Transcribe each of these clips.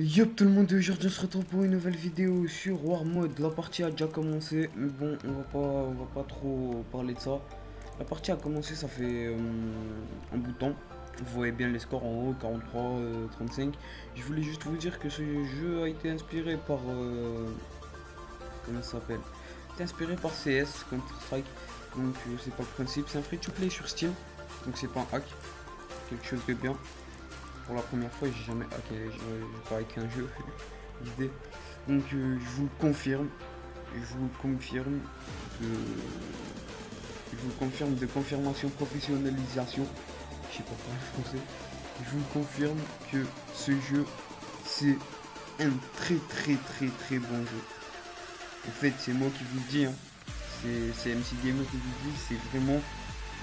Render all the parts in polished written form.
Yop tout le monde, aujourd'hui on se retrouve pour une nouvelle vidéo sur War Mode. La partie a déjà commencé, mais bon, on va pas trop parler de ça. La partie a commencé, ça fait un bout de temps. Vous voyez bien les scores en haut, 43, 35. Je voulais juste vous dire que ce jeu a été inspiré par... comment ça s'appelle? C'est inspiré par CS, Counter-Strike. Donc c'est pas le principe, c'est un free-to-play sur Steam. Donc c'est pas un hack, quelque chose de bien. Pour la première fois, j'ai jamais hacké, j'ai pas hacké un jeu. L'idée. Donc je vous le confirme. Je vous le confirme. De... Je vous le confirme de confirmation professionnalisation. Je sais pas parler français. Je vous le confirme que ce jeu, c'est un très bon jeu. En fait, c'est moi qui vous le dis. Hein. C'est MC Gamer qui vous le dit. C'est vraiment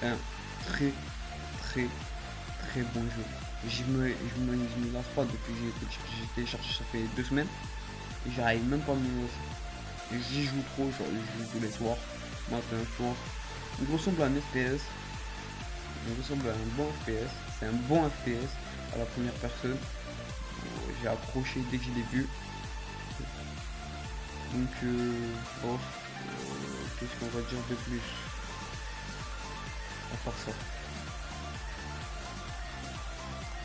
un très très très bon jeu. Je me lance pas depuis que j'ai téléchargé, ça fait 2 semaines. Et j'arrive même pas à me lancer. J'y joue trop, genre, je joue tous les soirs, matin, soir. Il ressemble à un FPS. Il ressemble à un bon FPS. C'est un bon FPS à la première personne. J'ai accroché dès que je l'ai vu. Donc, bon, qu'est-ce qu'on va dire de plus à part ça?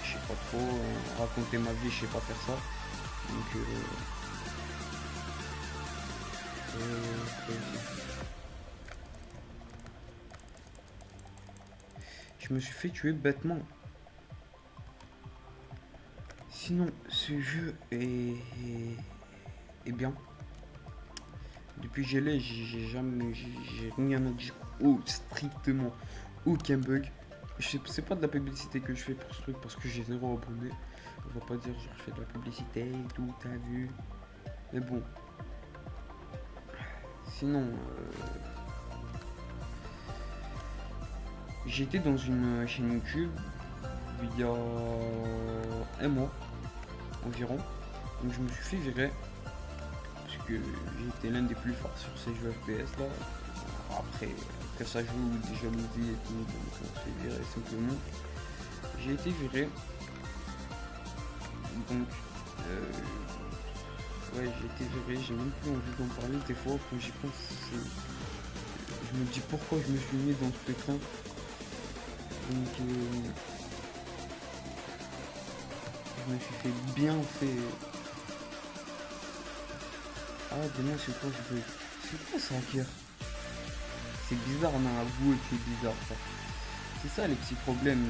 Je sais pas trop, raconter ma vie, je sais pas faire ça. Donc, je me suis fait tuer bêtement. Sinon, ce jeu est bien. Depuis que je l'ai, j'ai rien à dire. Strictement aucun bug. C'est pas de la publicité que je fais pour ce truc parce que j'ai zéro abonné. On va pas dire genre je fais de la publicité et tout, t'as vu. Mais bon. Sinon, j'étais dans une chaîne YouTube il y a un mois environ. Donc je me suis fait virer parce que j'étais l'un des plus forts sur ces jeux FPS là. Après, que ça joue des jalousies et tout, donc on se fait virer simplement. J'ai été viré. Donc, ouais, j'ai été viré, j'ai même plus envie d'en parler des fois quand j'y pense. Je me dis pourquoi je me suis mis dans ce pétrin. Donc, je me suis fait bien fait. Ah, demain, c'est quoi je veux. C'est quoi ça, Akir? C'est bizarre, on a avoué que c'est bizarre ça. C'est ça les petits problèmes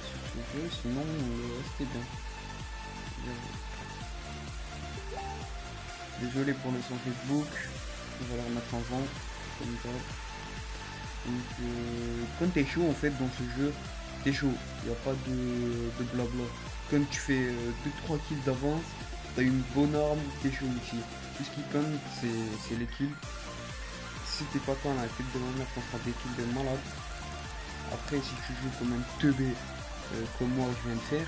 sur ce jeu, sinon c'était bien. Désolé pour le son Facebook, on va le remettre en vente, comme ça. Donc quand t'es chaud en fait dans ce jeu, t'es chaud, il n'y a pas de blabla. Quand tu fais 2-3 kills d'avance, t'as une bonne arme, t'es chaud ici. Tout ce qui compte c'est les kills. Si t'es pas quand la tête de ma mère, t'en feras des kills de malade. Après si tu joues comme un teubé comme moi je viens de faire,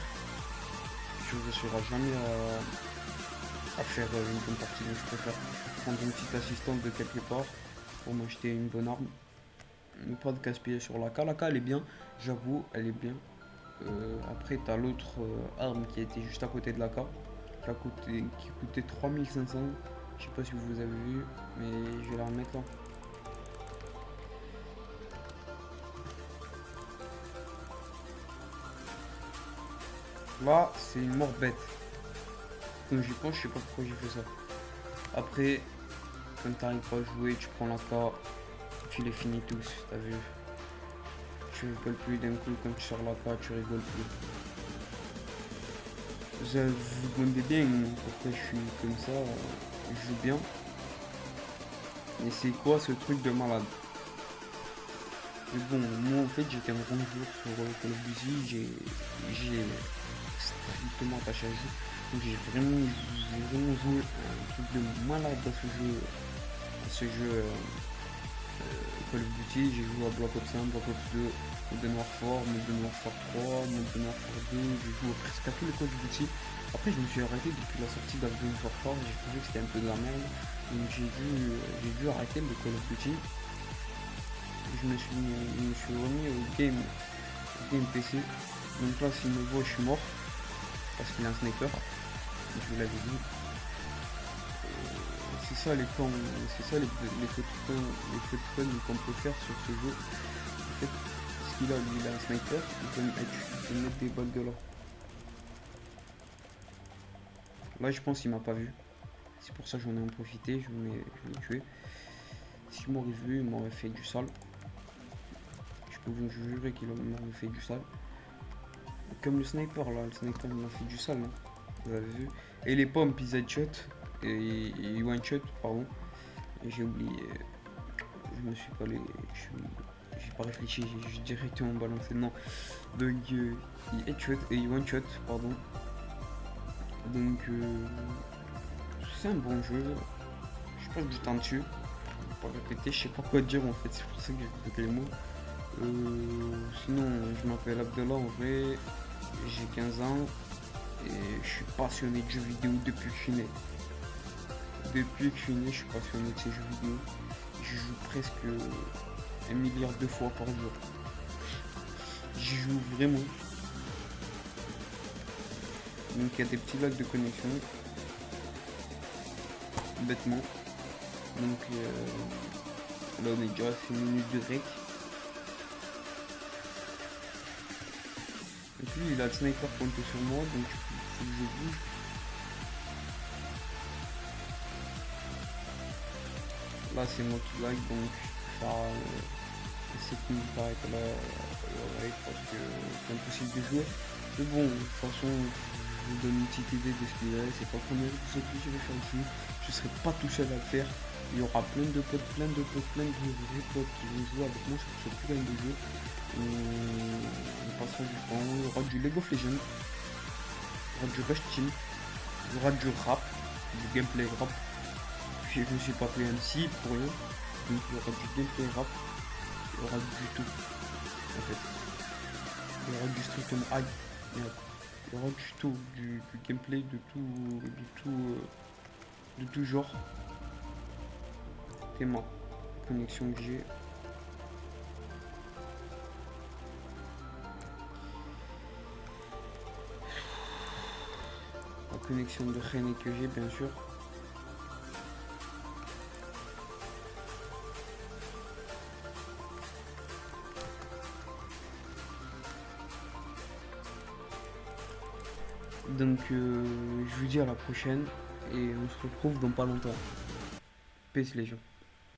tu ne réussiras jamais à faire une bonne partie. Donc je préfère prendre une petite assistante de quelque part pour m'acheter une bonne arme. Ne pas de gaspiller sur la K. La K elle est bien, j'avoue, elle est bien. Après t'as l'autre arme qui était juste à côté de la K, qui coûtait 3500. Je sais pas si vous avez vu, mais je vais la remettre là. Là, c'est une mort bête. Quand j'y pense, je sais pas pourquoi j'ai fait ça. Après, quand t'arrives pas à jouer, tu prends la K, tu les finis tous, t'as vu. Tu rigoles plus d'un coup, quand tu sors la K, tu rigoles plus. Vous vous demandez bien pourquoi je suis comme ça, je joue bien. Mais c'est quoi ce truc de malade? Mais bon, moi en fait j'étais un bon joueur sur Call of Duty, j'ai strictement attaché à jeu. Donc j'ai vraiment joué un truc de malade à ce jeu Call of Duty. J'ai joué à Black Ops 1, Black Ops 2, Modern Warfare, Modern Warfare 3, Modern Warfare 2, j'ai joué presque à tous les Call of Duty. Après je me suis arrêté depuis la sortie d'Advanced Warfare, j'ai trouvé que c'était un peu de la merde. Donc j'ai dû arrêter le Call of Duty. Je me suis remis au game PC. Donc là s'il me voit je suis mort. parce qu'il a un sniper, je vous l'avais dit. C'est ça les camps, c'est ça les feux de fun qu'on peut faire sur ce jeu. En fait, ce qu'il a, lui, il a un sniper, il peut mettre des balles de là. Là, je pense qu'il m'a pas vu. C'est pour ça que j'en ai en profité, je l'ai tué. S'il m'aurait vu, il m'aurait fait du sale. Je peux vous jurer qu'il m'aurait fait du sale. Comme le sniper là, le sniper m'a fait du sale, hein. Vous avez vu. Et les pompes, ils headshot. Et one shot, pardon. J'ai oublié. Je me suis pas les. J'ai pas réfléchi, j'ai juste directement balancé. Non. Donc il headshot et il one shot, pardon. Donc c'est un bon jeu. Je passe du temps dessus. Je vais pas répéter, je sais pas quoi dire en fait, c'est pour ça que j'ai répété les mots. Sinon, je m'appelle Abdallah en vrai, j'ai 15 ans et je suis passionné de jeux vidéo depuis que je suis né. Depuis que je suis né, je suis passionné de ces jeux vidéo. Je joue presque 1 milliard de fois par jour. J'y joue vraiment. Donc il y a des petits lags de connexion. Bêtement. Donc là on est déjà à 6 minutes de rec. Et puis il a le sniper pointé sur moi, donc il faut que je bouge. Là c'est moi qui lag, donc ça essaie de me paraître là parce que c'est impossible de jouer. Mais bon, de toute façon, je vous donne une petite idée de ce qu'il est. C'est pas le premier épisode que je vais faire ici. Je serai pas tout seul à le faire. Il y aura plein de potes, plein de vrais potes qui vont jouer avec moi sur ce putain de jeu. On passera du temps. Il y aura du League of Legends. Il y aura du Rush Team. Il y aura du rap. Du gameplay rap. Puis je me suis pas appelé MC pour rien. Donc il y aura du gameplay rap. Il y aura du tout. En fait. Il y aura du street on high. Il y aura du tout, du gameplay, de tout genre. C'est ma connexion que j'ai. La connexion de René que j'ai, bien sûr. Donc je vous dis à la prochaine et on se retrouve dans pas longtemps. Peace les gens.